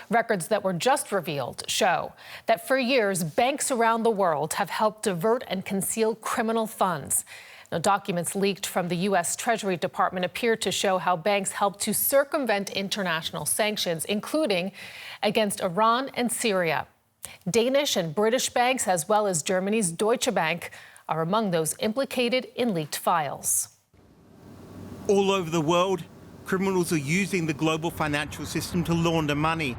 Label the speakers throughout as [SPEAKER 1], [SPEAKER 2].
[SPEAKER 1] Records that were just revealed show that for years, banks around the world have helped divert and conceal criminal funds. Now, documents leaked from the U.S. Treasury Department appear to show how banks helped to circumvent international sanctions, including against Iran and Syria. Danish and British banks, as well as Germany's Deutsche Bank, are among those implicated in leaked files.
[SPEAKER 2] All over the world, criminals are using the global financial system to launder money.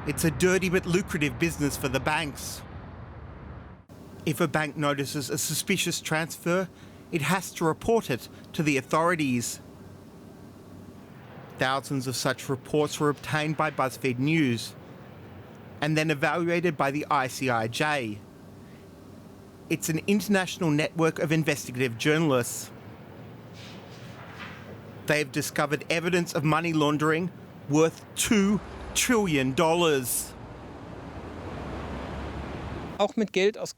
[SPEAKER 2] It's a dirty but lucrative business for the banks. If a bank notices a suspicious transfer, it has to report it to the authorities. Thousands of such reports were obtained by BuzzFeed News and then evaluated by the ICIJ. It's an international network of investigative journalists. They've discovered evidence of money laundering worth $2 trillion.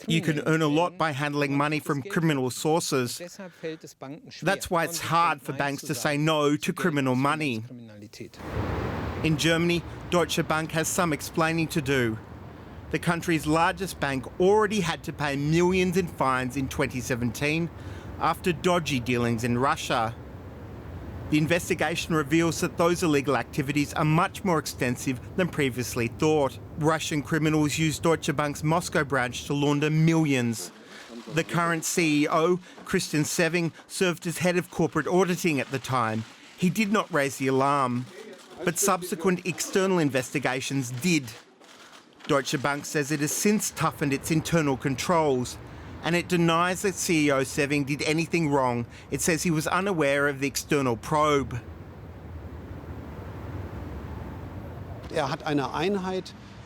[SPEAKER 2] You can earn a lot by handling money from criminal sources. That's why it's hard for banks to say no to criminal money. In Germany, Deutsche Bank has some explaining to do. The country's largest bank already had to pay millions in fines in 2017 after dodgy dealings in Russia. The investigation reveals that those illegal activities are much more extensive than previously thought. Russian criminals used Deutsche Bank's Moscow branch to launder millions. The current CEO, Christian Sewing, served as head of corporate auditing at the time. He did not raise the alarm, but subsequent external investigations did. Deutsche Bank says it has since toughened its internal controls, and it denies that CEO Sewing did anything wrong. It says he was unaware of the external probe.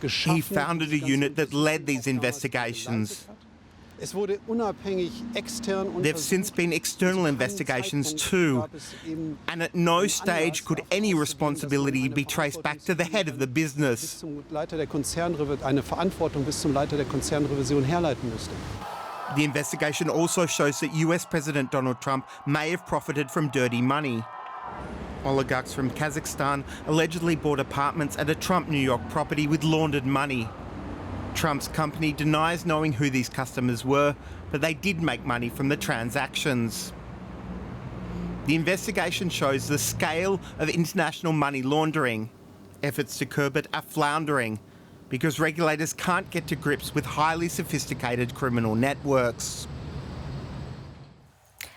[SPEAKER 2] He founded a unit that led these investigations. There have since been external investigations too, and at no stage could any responsibility be traced back to the head of the business. The investigation also shows that US President Donald Trump may have profited from dirty money. Oligarchs from Kazakhstan allegedly bought apartments at a Trump New York property with laundered money. Trump's company denies knowing who these customers were, but they did make money from the transactions. The investigation shows the scale of international money laundering. Efforts to curb it are floundering, because regulators can't get to grips with highly sophisticated criminal networks.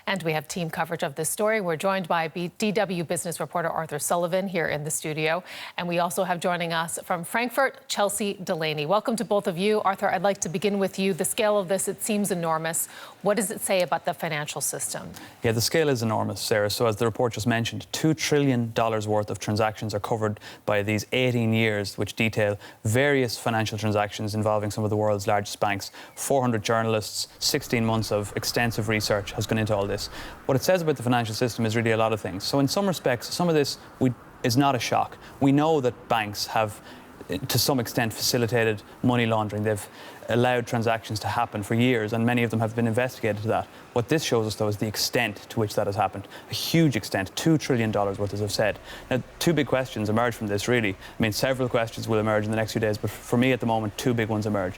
[SPEAKER 1] And we have team coverage of this story. We're joined by DW business reporter Arthur Sullivan here in the studio. And we also have joining us from Frankfurt, Chelsea Delaney. Welcome to both of you. Arthur, I'd like to begin with you. The scale of this, it seems enormous. What does it say about the financial system?
[SPEAKER 3] Yeah, the scale is enormous, Sarah. So as the report just mentioned, $2 trillion worth of transactions are covered by these 18 years, which detail various financial transactions involving some of the world's largest banks. 400 journalists, 16 months of extensive research has gone into all this. What it says about the financial system is really a lot of things. So in some respects, some of this is not a shock. We know that banks have, to some extent, facilitated money laundering. They've allowed transactions to happen for years, and many of them have been investigated to that. What this shows us, though, is the extent to which that has happened. A huge extent, $2 trillion worth, as I've said. Now, two big questions emerge from this, really. I mean, several questions will emerge in the next few days, but for me at the moment, two big ones emerge.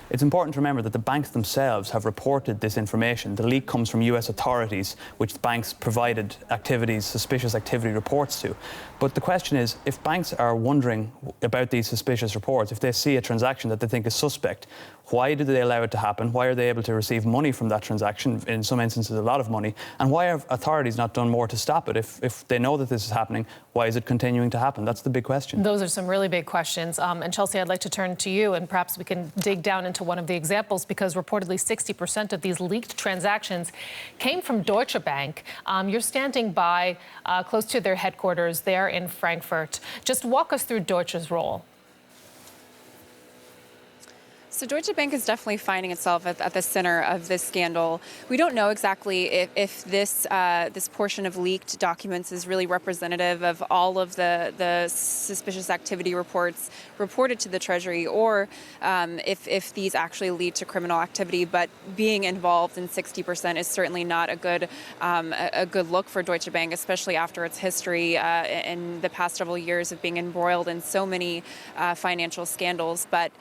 [SPEAKER 3] It's important to remember that the banks themselves have reported this information. The leak comes from US authorities, which the banks provided suspicious activity reports to. But the question is, if banks are wondering about these suspicious reports, if they see a transaction that they think is suspect, why do they allow it to happen? Why are they able to receive money from that transaction, in some instances a lot of money? And why have authorities not done more to stop it? If they know that this is happening, why is it continuing to happen? That's the big question.
[SPEAKER 1] Those are some really big questions. And Chelsea, I'd like to turn to you, and perhaps we can dig down into one of the examples, because reportedly 60% of these leaked transactions came from Deutsche Bank. You're standing by close to their headquarters there in Frankfurt. Just walk us through Deutsche's role.
[SPEAKER 4] So Deutsche Bank is definitely finding itself at the center of this scandal. We don't know exactly if this portion of leaked documents is really representative of all of the suspicious activity reports reported to the Treasury, or if these actually lead to criminal activity. But being involved in 60% is certainly not a good look for Deutsche Bank, especially after its history in the past several years of being embroiled in so many financial scandals. But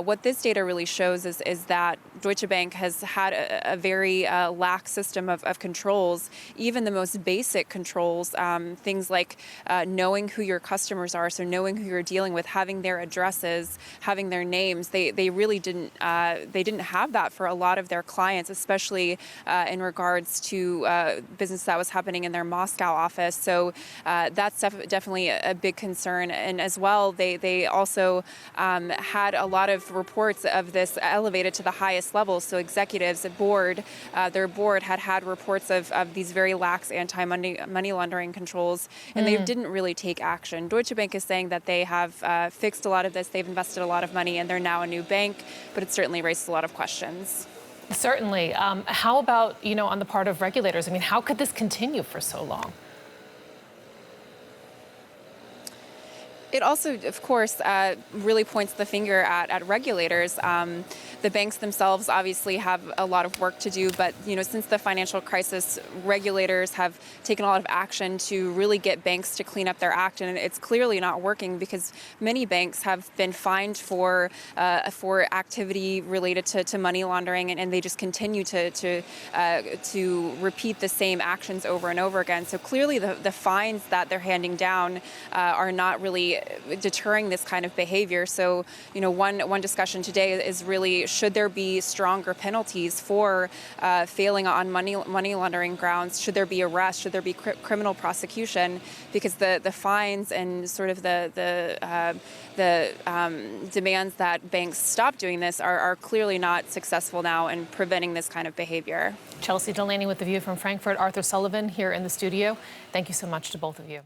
[SPEAKER 4] what this data really shows is that Deutsche Bank has had a very lax system of controls, even the most basic controls, things like knowing who your customers are, so knowing who you're dealing with, having their addresses, having their names. They really didn't have that for a lot of their clients, especially in regards to business that was happening in their Moscow office. So that's definitely a big concern. And as well, they also had a lot of reports of this elevated to the highest levels. So executives at board, their board had reports of these very lax anti-money laundering controls, and they didn't really take action. Deutsche Bank is saying that they have fixed a lot of this, they've invested a lot of money, and they're now a new bank, but it certainly raises a lot of questions.
[SPEAKER 1] Certainly. How about, on the part of regulators? I mean, how could this continue for so long?
[SPEAKER 4] It also, of course, really points the finger at regulators. The banks themselves obviously have a lot of work to do, but since the financial crisis, regulators have taken a lot of action to really get banks to clean up their act, and it's clearly not working because many banks have been fined for activity related to money laundering, and they just continue to repeat the same actions over and over again. So clearly, the fines that they're handing down are not really deterring this kind of behavior. So, one discussion today is really, should there be stronger penalties for failing on money laundering grounds? Should there be arrest? Should there be criminal prosecution? Because the fines and sort of the demands that banks stop doing this are clearly not successful now in preventing this kind of behavior.
[SPEAKER 1] Chelsea Delaney with The View from Frankfurt, Arthur Sullivan here in the studio. Thank you so much to both of you.